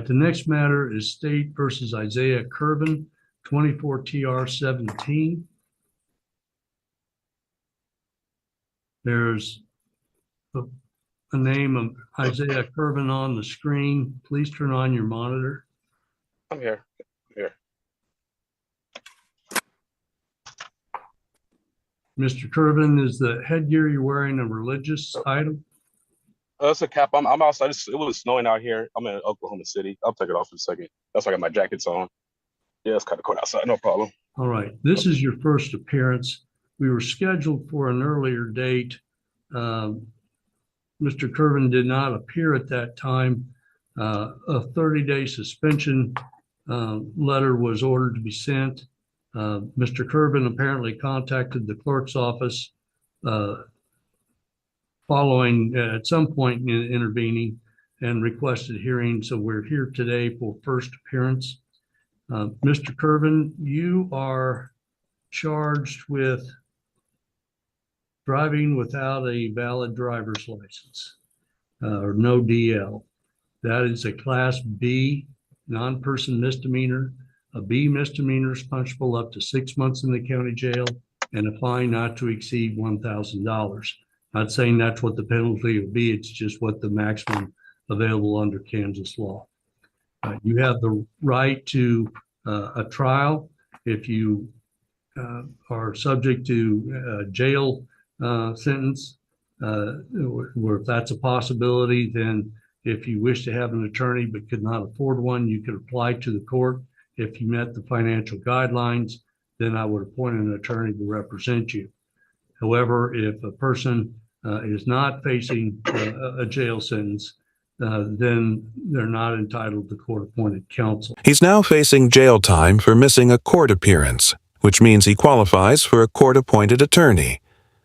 The next matter is State versus Isaiah Curvin, 24 TR 17. There's a name of Isaiah Curvin on the screen. Please turn on your monitor. I'm here. Mr. Curvin, is the headgear you're wearing a religious item? It's a cap. I'm outside. It was snowing out here. I'm in Oklahoma City. I'll take it off in a second. That's why I got my jackets on. Yeah, it's kind of cold outside. No problem. All right. This is your first appearance. We were scheduled for an earlier date. Mr. Curvin did not appear at that time. A 30-day suspension letter was ordered to be sent. Mr. Curvin apparently contacted the clerk's office following at some point in intervening and requested hearing. So we're here today for first appearance. Mr. Curvin, you are charged with driving without a valid driver's license or no DL. That is a Class B non-person misdemeanor. A B misdemeanor is punishable up to 6 months in the county jail and a fine not to exceed $1,000. Not saying that's what the penalty will be. It's just what the maximum available under Kansas law. You have the right to a trial if you are subject to a jail sentence, or if that's a possibility, then if you wish to have an attorney but could not afford one, you could apply to the court. If you met the financial guidelines, then I would appoint an attorney to represent you. However, if a person is not facing a jail sentence, then they're not entitled to court-appointed counsel. He's now facing jail time for missing a court appearance, which means he qualifies for a court-appointed attorney.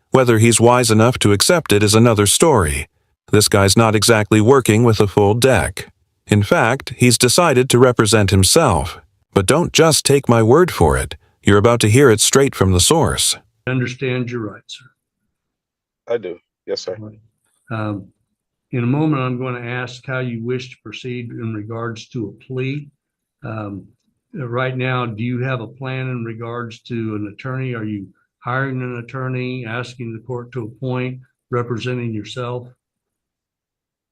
Whether he's wise enough to accept it is another story. This guy's not exactly working with a full deck. In fact, he's decided to represent himself. But don't just take my word for it. You're about to hear it straight from the source. Understand your rights, sir? I do. Yes, sir. In a moment, I'm going to ask how you wish to proceed in regards to a plea. Right now, do you have a plan in regards to an attorney? Are you hiring an attorney, asking the court to appoint, representing yourself?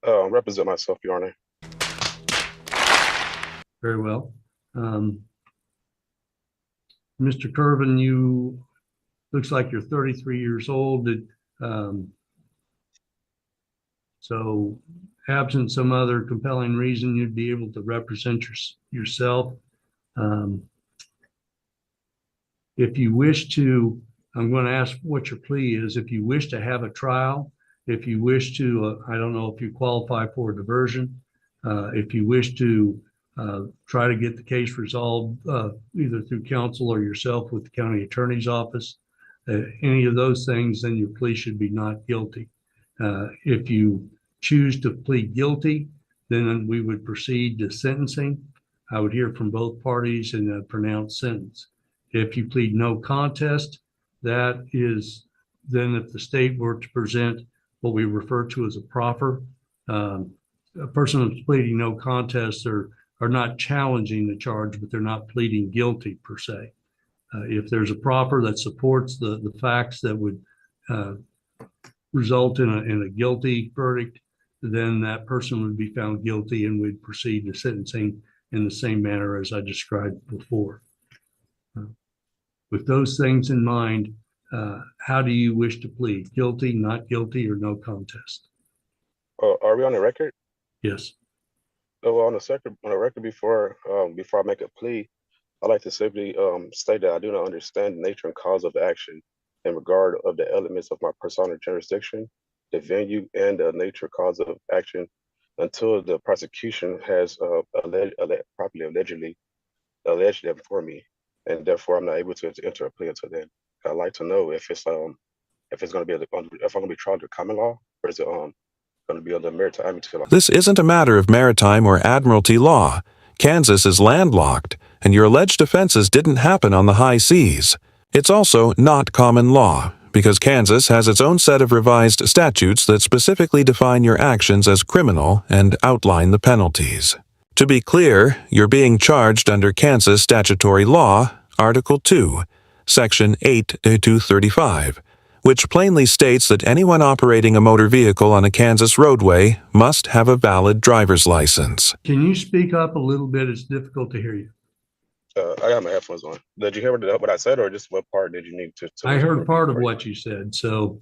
Represent myself, Your Honor. Very well. Mr. Curvin, you looks like you're 33 years old. So absent some other compelling reason, you'd be able to represent yourself. If you wish to, I'm going to ask what your plea is. If you wish to have a trial, if you wish to, I don't know if you qualify for a diversion, if you wish to try to get the case resolved either through counsel or yourself with the county attorney's office, any of those things, then your plea should be not guilty. If you choose to plead guilty, then we would proceed to sentencing. I would hear from both parties in a pronounced sentence. If you plead no contest, that is then if the state were to present what we refer to as a proffer, a person who's pleading no contest are not challenging the charge, but they're not pleading guilty per se. If there's a proffer that supports the facts that would result in a guilty verdict, then that person would be found guilty and we'd proceed to sentencing in the same manner as I described before. With those things in mind, how do you wish to plead? Guilty, not guilty, or no contest? Are we on the record? Yes. Well, on the record before I make a plea, I'd like to simply state that I do not understand the nature and cause of the action in regard of the elements of my personal jurisdiction, the venue, and the nature cause of action until the prosecution has properly alleged that for me, and therefore I'm not able to enter a plea until then. I'd like to know if it's going to be if I'm going to be tried under common law, or is it going to be under maritime law? This isn't a matter of maritime or admiralty law. Kansas is landlocked, and your alleged offenses didn't happen on the high seas. It's also not common law, because Kansas has its own set of revised statutes that specifically define your actions as criminal and outline the penalties. To be clear, you're being charged under Kansas statutory law, Article 2, Section 8-235, which plainly states that anyone operating a motor vehicle on a Kansas roadway must have a valid driver's license. Can you speak up a little bit? It's difficult to hear you. I got my headphones on. Did you hear what I said, or just what part did you need to I heard repeat part of for you? what you said, so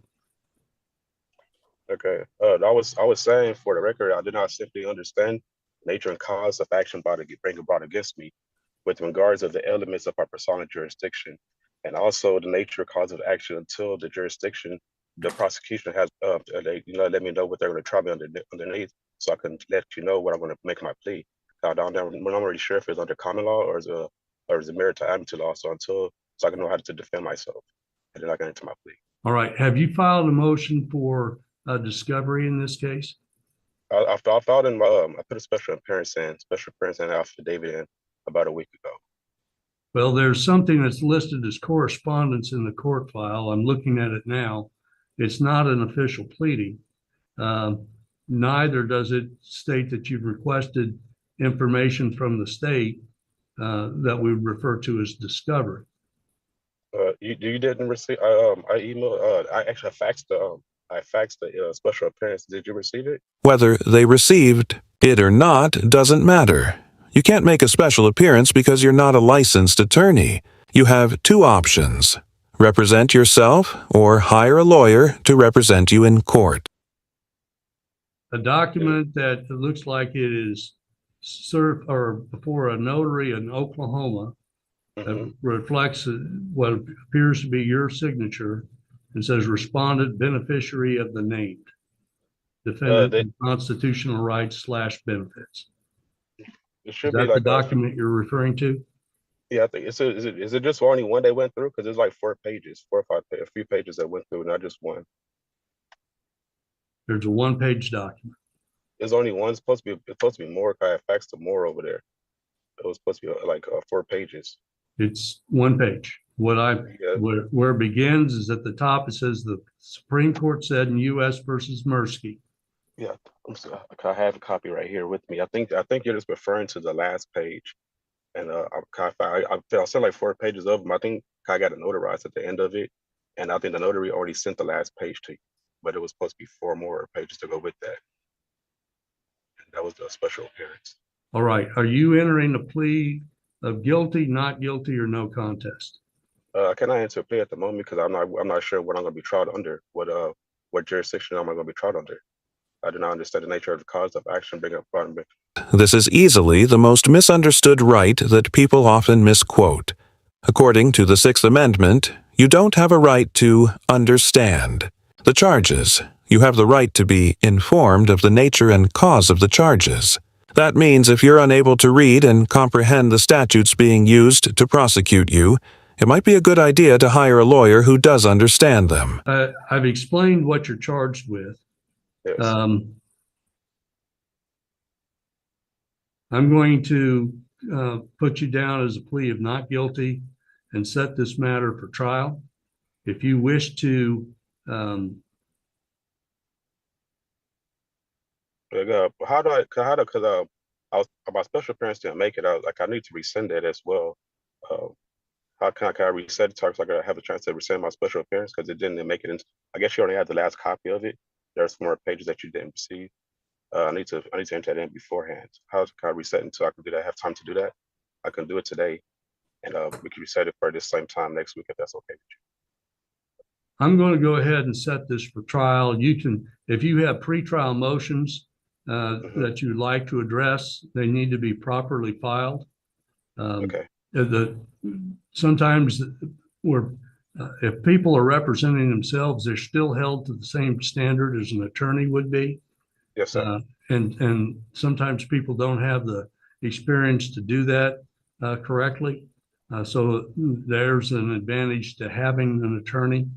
Okay. I was saying, for the record, I did not simply understand nature and cause of action brought against me, with regards of the elements of our persona jurisdiction, and also the nature cause of action until the prosecution has let me know what they're going to try me underneath, so I can let you know what I'm going to make my plea. I'm not really sure if it's under common law or is it maritime amity law. So I can know how to defend myself, and then I can enter my plea. all right. Have you filed a motion for discovery in this case? I filed in my I put a special appearance and affidavit in about a week ago. Well, there's something that's listed as correspondence in the court file. I'm looking at it now. It's not an official pleading. Neither does it state that you've requested information from the state that we refer to as discovery. You didn't receive. I emailed. I actually faxed the special appearance. Did you receive it? Whether they received it or not doesn't matter. You can't make a special appearance because you're not a licensed attorney. You have two options: represent yourself or hire a lawyer to represent you in court. A document that looks like it is served or before a notary in Oklahoma that reflects what appears to be your signature and says respondent beneficiary of the named defendant in constitutional rights / benefits. It should Is be that the like document you're referring to? yeah, I think is it just only one they went through? Because there's like 4 pages, 4 or 5, a few pages that went through, not just one. There's a one-page document. There's only one. It's supposed to be more. I faxed to more over there. It was supposed to be like 4 pages. It's one page. Yeah. Where it begins is at the top. It says the Supreme Court said in U.S. versus Mirsky. Yeah, I have a copy right here with me. I think you're just referring to the last page, and I sent like 4 pages of them. I think I got it notarized at the end of it, and I think the notary already sent the last page to you, but it was supposed to be 4 more pages to go with that. And that was the special appearance. All right. Are you entering a plea of guilty, not guilty, or no contest? Can I enter a plea at the moment because I'm not sure what I'm going to be tried under. What jurisdiction am I going to be tried under? I do not understand the nature of the cause of action being upon me. This is easily the most misunderstood right that people often misquote. According to the Sixth Amendment, you don't have a right to understand the charges. You have the right to be informed of the nature and cause of the charges. That means if you're unable to read and comprehend the statutes being used to prosecute you, it might be a good idea to hire a lawyer who does understand them. I've explained what you're charged with. Yes. I'm going to put you down as a plea of not guilty and set this matter for trial. If you wish to because my special appearance didn't make it. I need to resend it as well. How can I reset it so I can have a chance to resend my special appearance because it didn't make it into. I guess you only had the last copy of it. There's some more pages that you didn't receive. I need to enter that in beforehand. How can I reset it so I can do that? I have time to do that. I can do it today, and we can reset it for this same time next week if that's okay with you. I'm going to go ahead and set this for trial. You can, if you have pretrial motions that you'd like to address, they need to be properly filed. Okay. Sometimes if people are representing themselves, they're still held to the same standard as an attorney would be. Yes, sir. And sometimes people don't have the experience to do that correctly. So there's an advantage to having an attorney.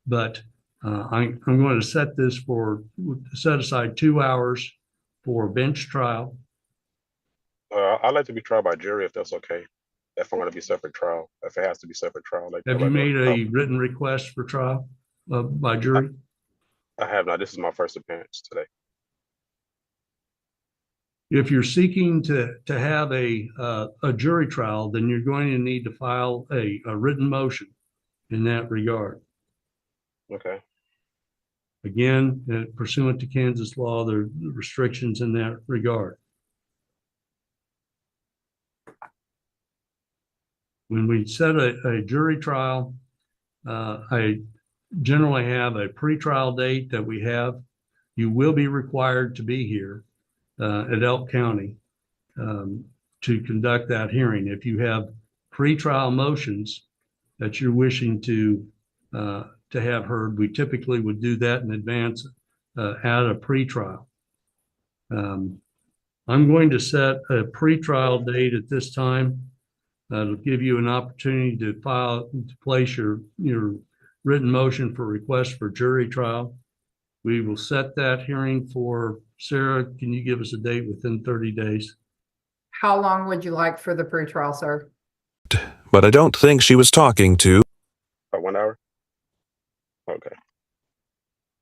But I'm going to set aside 2 hours for bench trial. I'd like to be tried by jury if that's okay. If I'm going to be separate trial, if it has to be separate trial. Have you made a written request for trial by jury? I have not. This is my first appearance today. If you're seeking to have a jury trial, then you're going to need to file a written motion in that regard. Okay. Again, pursuant to Kansas law, there are restrictions in that regard. When we set a jury trial, I generally have a pretrial date that we have. You will be required to be here at Elk County to conduct that hearing. If you have pretrial motions that you're wishing to have heard, we typically would do that in advance at a pretrial. I'm going to set a pretrial date at this time. It'll give you an opportunity to place your written motion for request for jury trial. We will set that hearing for, Sarah, can you give us a date within 30 days? How long would you like for the pretrial, sir? But I don't think she was talking to. 1 hour? Okay.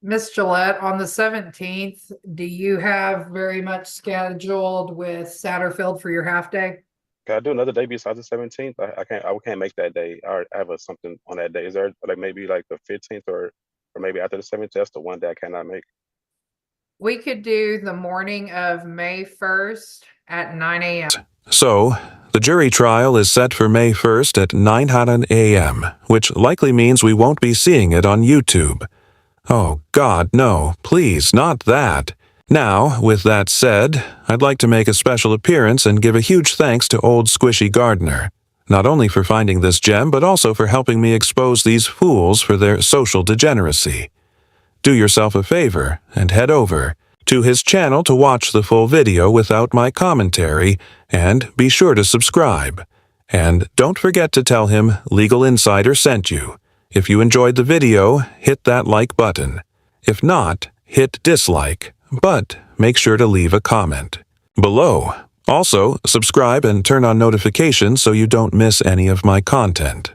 Miss Gillette, on the 17th, do you have very much scheduled with Satterfield for your half day? Can I do another day besides the 17th? I can't make that day. I have something on that day. Is there like maybe like the 15th or maybe after the 17th? That's the one day I cannot make. We could do the morning of May 1st at 9 a.m. So, the jury trial is set for May 1st at 9:00 a.m., which likely means we won't be seeing it on YouTube. Oh God, no, please, not that. Now, with that said, I'd like to make a special appearance and give a huge thanks to old Squishy Gardner, not only for finding this gem, but also for helping me expose these fools for their social degeneracy. Do yourself a favor and head over to his channel to watch the full video without my commentary, and be sure to subscribe. And don't forget to tell him Legal Insider sent you. If you enjoyed the video, hit that like button. If not, hit dislike, but make sure to leave a comment below. Also, subscribe and turn on notifications so you don't miss any of my content.